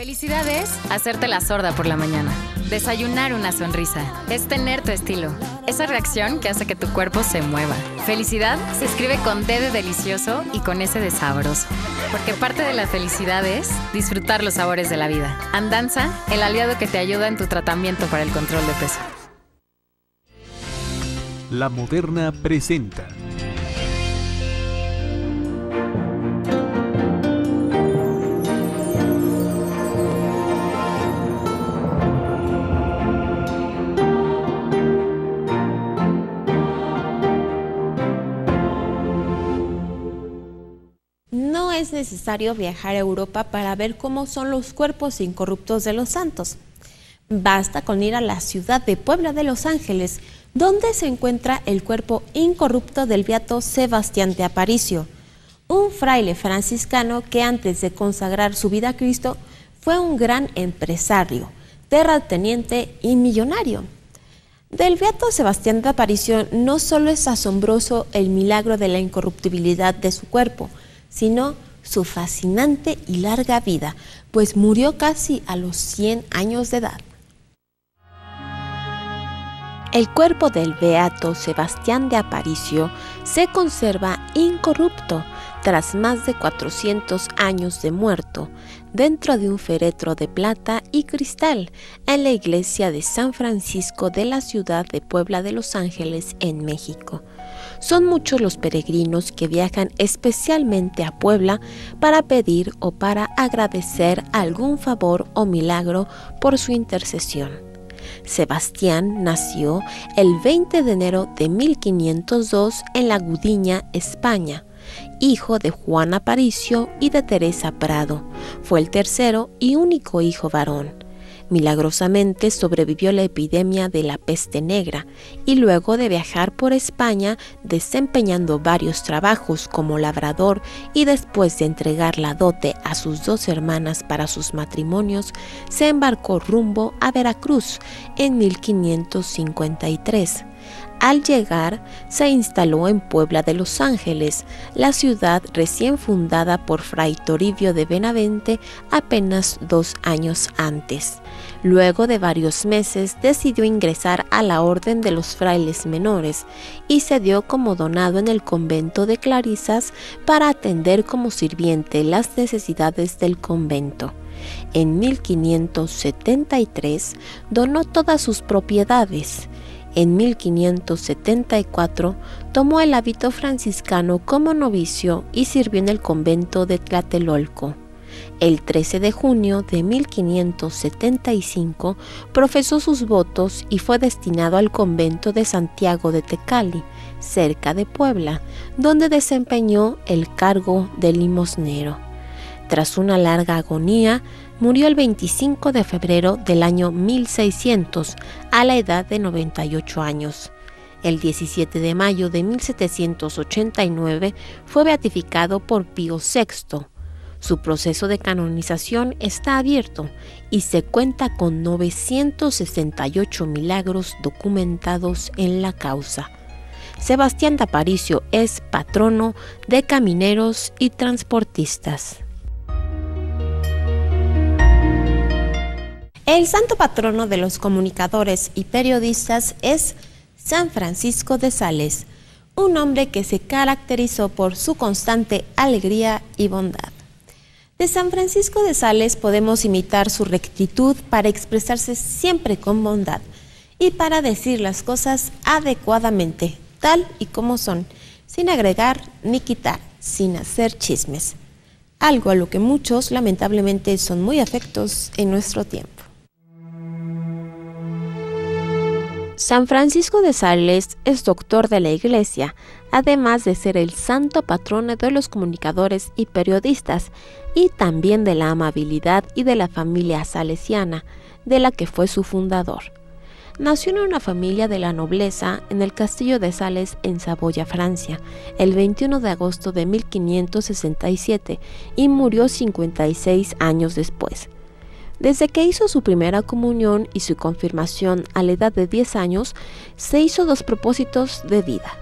Felicidad es hacerte la sorda por la mañana. Desayunar una sonrisa. Es tener tu estilo. Esa reacción que hace que tu cuerpo se mueva. Felicidad se escribe con D de delicioso y con S de sabroso. Porque parte de la felicidad es disfrutar los sabores de la vida. Andanza, el aliado que te ayuda en tu tratamiento para el control de peso. La Moderna presenta. No es necesario viajar a Europa para ver cómo son los cuerpos incorruptos de los santos. Basta con ir a la ciudad de Puebla de Los Ángeles, donde se encuentra el cuerpo incorrupto del beato Sebastián de Aparicio, un fraile franciscano que antes de consagrar su vida a Cristo fue un gran empresario, terrateniente y millonario. Del beato Sebastián de Aparicio no solo es asombroso el milagro de la incorruptibilidad de su cuerpo, sino su fascinante y larga vida, pues murió casi a los 100 años de edad. El cuerpo del beato Sebastián de Aparicio se conserva incorrupto tras más de 400 años de muerto, dentro de un féretro de plata y cristal en la iglesia de San Francisco de la ciudad de Puebla de Los Ángeles, en México. Son muchos los peregrinos que viajan especialmente a Puebla para pedir o para agradecer algún favor o milagro por su intercesión. Sebastián nació el 20 de enero de 1502 en La Gudiña, España, hijo de Juan Aparicio y de Teresa Prado. Fue el tercero y único hijo varón. Milagrosamente sobrevivió la epidemia de la peste negra y luego de viajar por España desempeñando varios trabajos como labrador y después de entregar la dote a sus dos hermanas para sus matrimonios, se embarcó rumbo a Veracruz en 1553. Al llegar, se instaló en Puebla de Los Ángeles, la ciudad recién fundada por Fray Toribio de Benavente apenas 2 años antes. Luego de varios meses decidió ingresar a la Orden de los Frailes Menores y se dio como donado en el convento de Clarisas para atender como sirviente las necesidades del convento. En 1573 donó todas sus propiedades. En 1574 tomó el hábito franciscano como novicio y sirvió en el convento de Tlatelolco. El 13 de junio de 1575 profesó sus votos y fue destinado al convento de Santiago de Tecali, cerca de Puebla, donde desempeñó el cargo de limosnero. Tras una larga agonía, murió el 25 de febrero del año 1600, a la edad de 98 años. El 17 de mayo de 1789 fue beatificado por Pío VI. Su proceso de canonización está abierto y se cuenta con 968 milagros documentados en la causa. Sebastián de Aparicio es patrono de camineros y transportistas. El santo patrono de los comunicadores y periodistas es San Francisco de Sales, un hombre que se caracterizó por su constante alegría y bondad. De San Francisco de Sales podemos imitar su rectitud para expresarse siempre con bondad y para decir las cosas adecuadamente, tal y como son, sin agregar ni quitar, sin hacer chismes, algo a lo que muchos lamentablemente son muy afectos en nuestro tiempo. San Francisco de Sales es doctor de la Iglesia, además de ser el santo patrono de los comunicadores y periodistas, y también de la amabilidad y de la familia salesiana, de la que fue su fundador. Nació en una familia de la nobleza en el castillo de Sales en Saboya, Francia, el 21 de agosto de 1567 y murió 56 años después. Desde que hizo su primera comunión y su confirmación a la edad de 10 años, se hizo 2 propósitos de vida.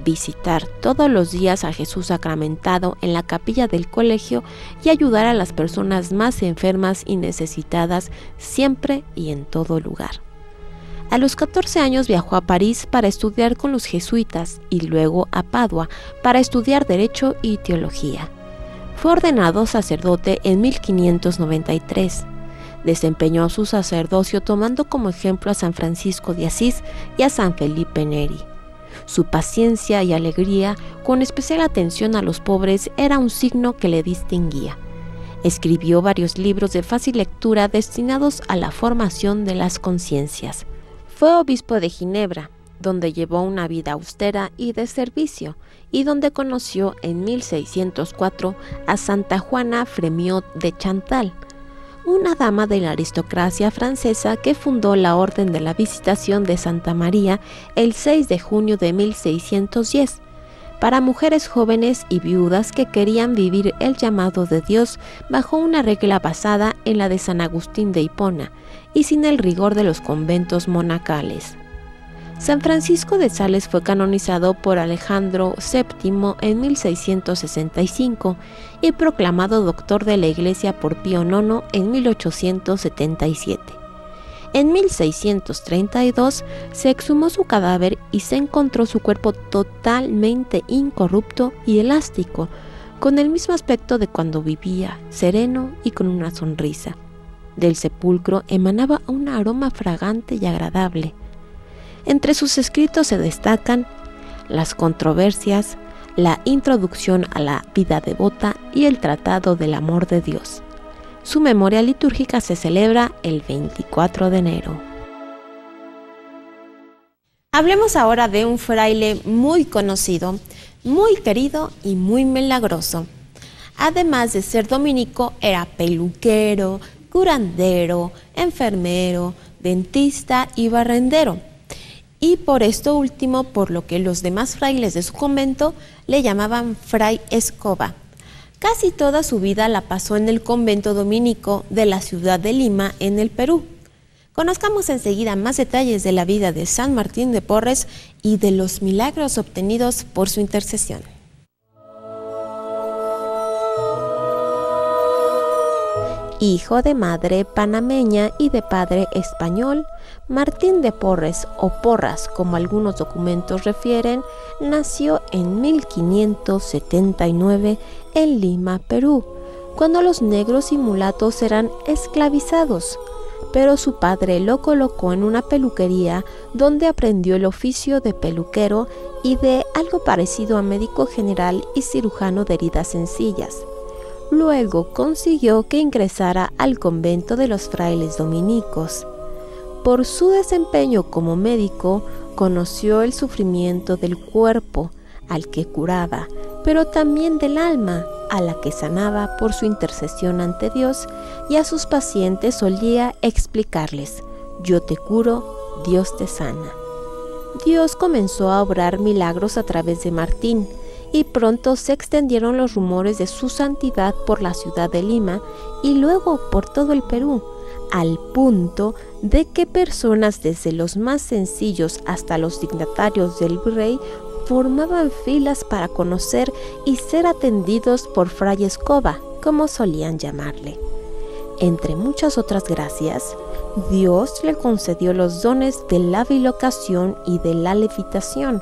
visitar todos los días a Jesús sacramentado en la capilla del colegio y ayudar a las personas más enfermas y necesitadas siempre y en todo lugar. A los 14 años viajó a París para estudiar con los jesuitas y luego a Padua para estudiar Derecho y Teología. Fue ordenado sacerdote en 1593. Desempeñó su sacerdocio tomando como ejemplo a San Francisco de Asís y a San Felipe Neri. Su paciencia y alegría, con especial atención a los pobres, era un signo que le distinguía. Escribió varios libros de fácil lectura destinados a la formación de las conciencias. Fue obispo de Ginebra, donde llevó una vida austera y de servicio, y donde conoció en 1604 a Santa Juana Frémiot de Chantal, una dama de la aristocracia francesa que fundó la Orden de la Visitación de Santa María el 6 de junio de 1610, para mujeres jóvenes y viudas que querían vivir el llamado de Dios bajo una regla basada en la de San Agustín de Hipona y sin el rigor de los conventos monacales. San Francisco de Sales fue canonizado por Alejandro VII en 1665 y proclamado doctor de la Iglesia por Pío IX en 1877. En 1632 se exhumó su cadáver y se encontró su cuerpo totalmente incorrupto y elástico, con el mismo aspecto de cuando vivía, sereno y con una sonrisa. Del sepulcro emanaba un aroma fragante y agradable. Entre sus escritos se destacan las controversias, la introducción a la vida devota y el tratado del amor de Dios. Su memoria litúrgica se celebra el 24 de enero. Hablemos ahora de un fraile muy conocido, muy querido y muy milagroso. Además de ser dominico, era peluquero, curandero, enfermero, dentista y barrendero. Y por esto último, por lo que los demás frailes de su convento le llamaban Fray Escoba. Casi toda su vida la pasó en el convento dominico de la ciudad de Lima, en el Perú. Conozcamos enseguida más detalles de la vida de San Martín de Porres y de los milagros obtenidos por su intercesión. Hijo de madre panameña y de padre español, Martín de Porres, o Porras como algunos documentos refieren, nació en 1579 en Lima, Perú, cuando los negros y mulatos eran esclavizados, pero su padre lo colocó en una peluquería donde aprendió el oficio de peluquero y de algo parecido a médico general y cirujano de heridas sencillas. Luego consiguió que ingresara al convento de los frailes dominicos. Por su desempeño como médico, conoció el sufrimiento del cuerpo, al que curaba, pero también del alma, a la que sanaba por su intercesión ante Dios, y a sus pacientes solía explicarles: yo te curo, Dios te sana. Dios comenzó a obrar milagros a través de Martín, y pronto se extendieron los rumores de su santidad por la ciudad de Lima y luego por todo el Perú, al punto de que personas desde los más sencillos hasta los dignatarios del virrey formaban filas para conocer y ser atendidos por Fray Escoba, como solían llamarle. Entre muchas otras gracias, Dios le concedió los dones de la bilocación y de la levitación,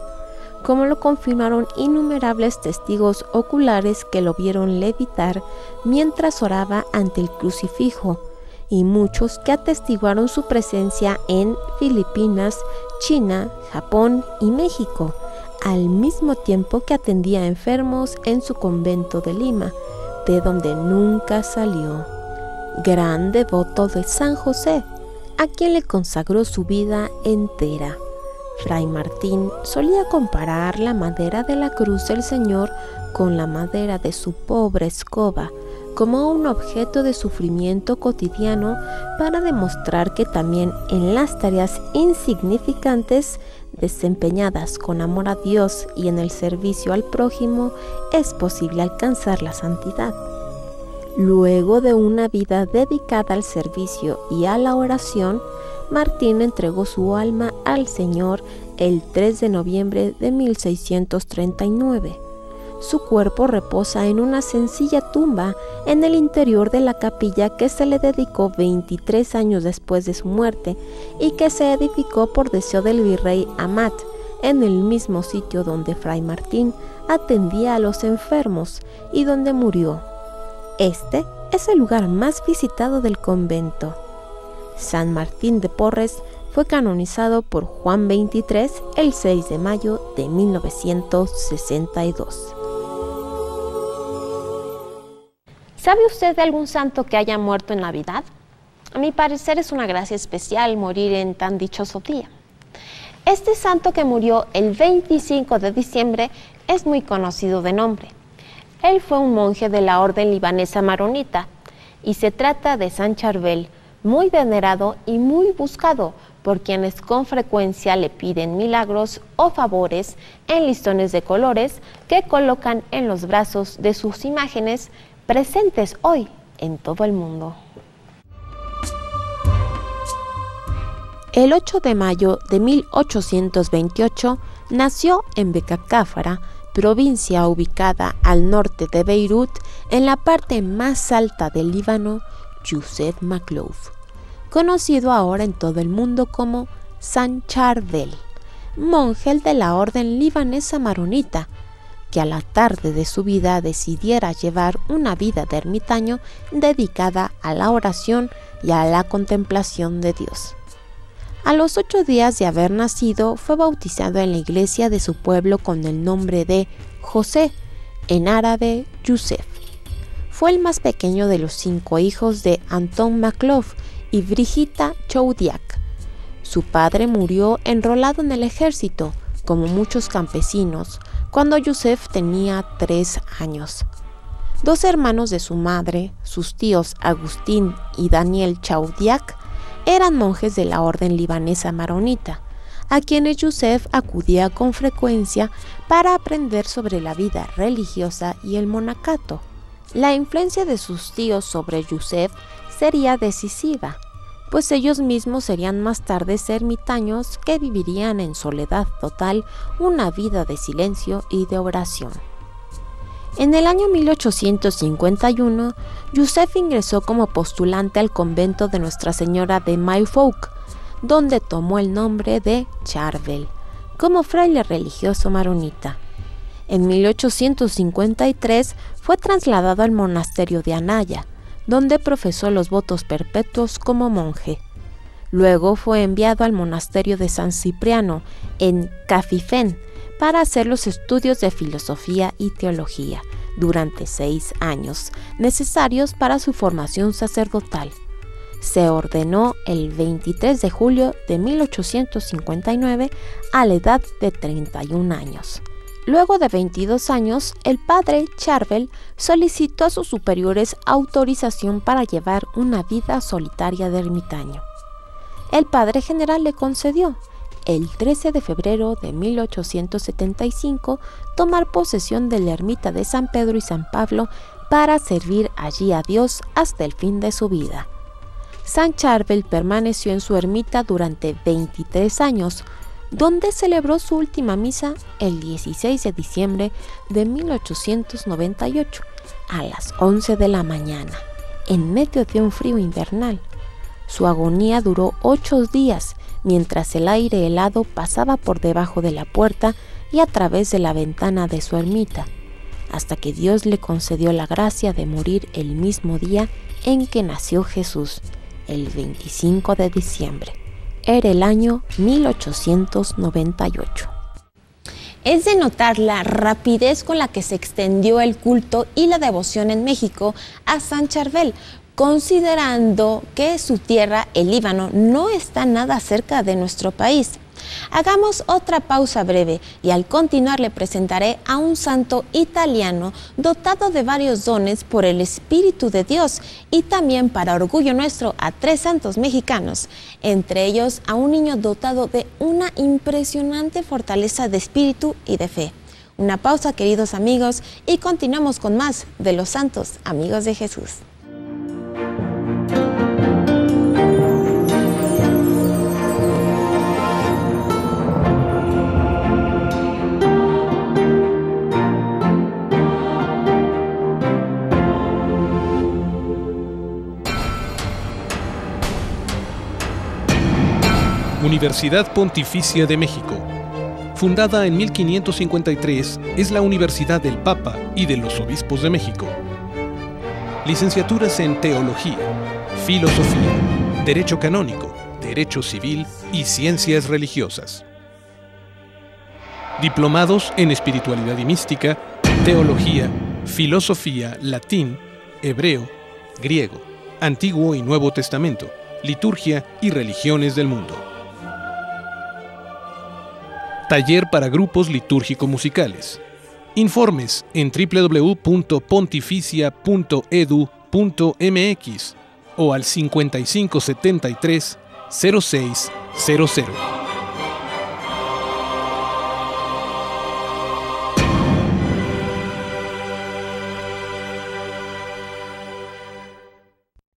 como lo confirmaron innumerables testigos oculares que lo vieron levitar mientras oraba ante el crucifijo, y muchos que atestiguaron su presencia en Filipinas, China, Japón y México, al mismo tiempo que atendía a enfermos en su convento de Lima, de donde nunca salió. Gran devoto de San José, a quien le consagró su vida entera. Fray Martín solía comparar la madera de la cruz del Señor con la madera de su pobre escoba, como un objeto de sufrimiento cotidiano, para demostrar que también en las tareas insignificantes, desempeñadas con amor a Dios y en el servicio al prójimo, es posible alcanzar la santidad. Luego de una vida dedicada al servicio y a la oración, Martín entregó su alma al Señor el 3 de noviembre de 1639. Su cuerpo reposa en una sencilla tumba en el interior de la capilla que se le dedicó 23 años después de su muerte y que se edificó por deseo del virrey Amat, en el mismo sitio donde Fray Martín atendía a los enfermos y donde murió. Este es el lugar más visitado del convento. San Martín de Porres fue canonizado por Juan XXIII el 6 de mayo de 1962. ¿Sabe usted de algún santo que haya muerto en Navidad? A mi parecer es una gracia especial morir en tan dichoso día. Este santo, que murió el 25 de diciembre, es muy conocido de nombre. Él fue un monje de la orden libanesa maronita y se trata de San Charbel, muy venerado y muy buscado por quienes con frecuencia le piden milagros o favores en listones de colores que colocan en los brazos de sus imágenes presentes hoy en todo el mundo. El 8 de mayo de 1828 nació en Becacáfara, provincia ubicada al norte de Beirut, en la parte más alta del Líbano, Yusef Makhlouf, conocido ahora en todo el mundo como San Charbel, monje de la orden libanesa maronita, que a la tarde de su vida decidiera llevar una vida de ermitaño dedicada a la oración y a la contemplación de Dios. A los 8 días de haber nacido, fue bautizado en la iglesia de su pueblo con el nombre de José, en árabe Yusef. Fue el más pequeño de los 5 hijos de Anton Makhlouf y Brigitta Chaudiak. Su padre murió enrolado en el ejército, como muchos campesinos, cuando Yusef tenía 3 años. 2 hermanos de su madre, sus tíos Agustín y Daniel Chaudiak, eran monjes de la orden libanesa maronita, a quienes Yusef acudía con frecuencia para aprender sobre la vida religiosa y el monacato. La influencia de sus tíos sobre Yusef sería decisiva, pues ellos mismos serían más tarde ermitaños que vivirían en soledad total una vida de silencio y de oración. En el año 1851, Yusef ingresó como postulante al convento de Nuestra Señora de Mayfouk, donde tomó el nombre de Charbel, como fraile religioso maronita. En 1853 fue trasladado al monasterio de Anaya, donde profesó los votos perpetuos como monje. Luego fue enviado al monasterio de San Cipriano, en Cafifén, para hacer los estudios de filosofía y teología durante 6 años, necesarios para su formación sacerdotal. Se ordenó el 23 de julio de 1859 a la edad de 31 años. Luego de 22 años, el padre Charbel solicitó a sus superiores autorización para llevar una vida solitaria de ermitaño. El padre general le concedió, el 13 de febrero de 1875, tomar posesión de la ermita de San Pedro y San Pablo para servir allí a Dios hasta el fin de su vida. San Charbel permaneció en su ermita durante 23 años, donde celebró su última misa el 16 de diciembre de 1898 a las 11 de la mañana, en medio de un frío invernal. Su agonía duró 8 días, mientras el aire helado pasaba por debajo de la puerta y a través de la ventana de su ermita, hasta que Dios le concedió la gracia de morir el mismo día en que nació Jesús, el 25 de diciembre. Era el año 1898. Es de notar la rapidez con la que se extendió el culto y la devoción en México a San Charbel, considerando que su tierra, el Líbano, no está nada cerca de nuestro país. Hagamos otra pausa breve y al continuar le presentaré a un santo italiano dotado de varios dones por el Espíritu de Dios y también, para orgullo nuestro, a 3 santos mexicanos, entre ellos a un niño dotado de una impresionante fortaleza de espíritu y de fe. Una pausa, queridos amigos, y continuamos con más de los santos amigos de Jesús. Universidad Pontificia de México. Fundada en 1553, es la Universidad del Papa y de los Obispos de México. Licenciaturas en Teología, Filosofía, Derecho Canónico, Derecho Civil y Ciencias Religiosas. Diplomados en Espiritualidad y Mística, Teología, Filosofía, Latín, Hebreo, Griego, Antiguo y Nuevo Testamento, Liturgia y Religiones del Mundo. Taller para grupos litúrgico-musicales. Informes en www.pontificia.edu.mx o al 5573 0600.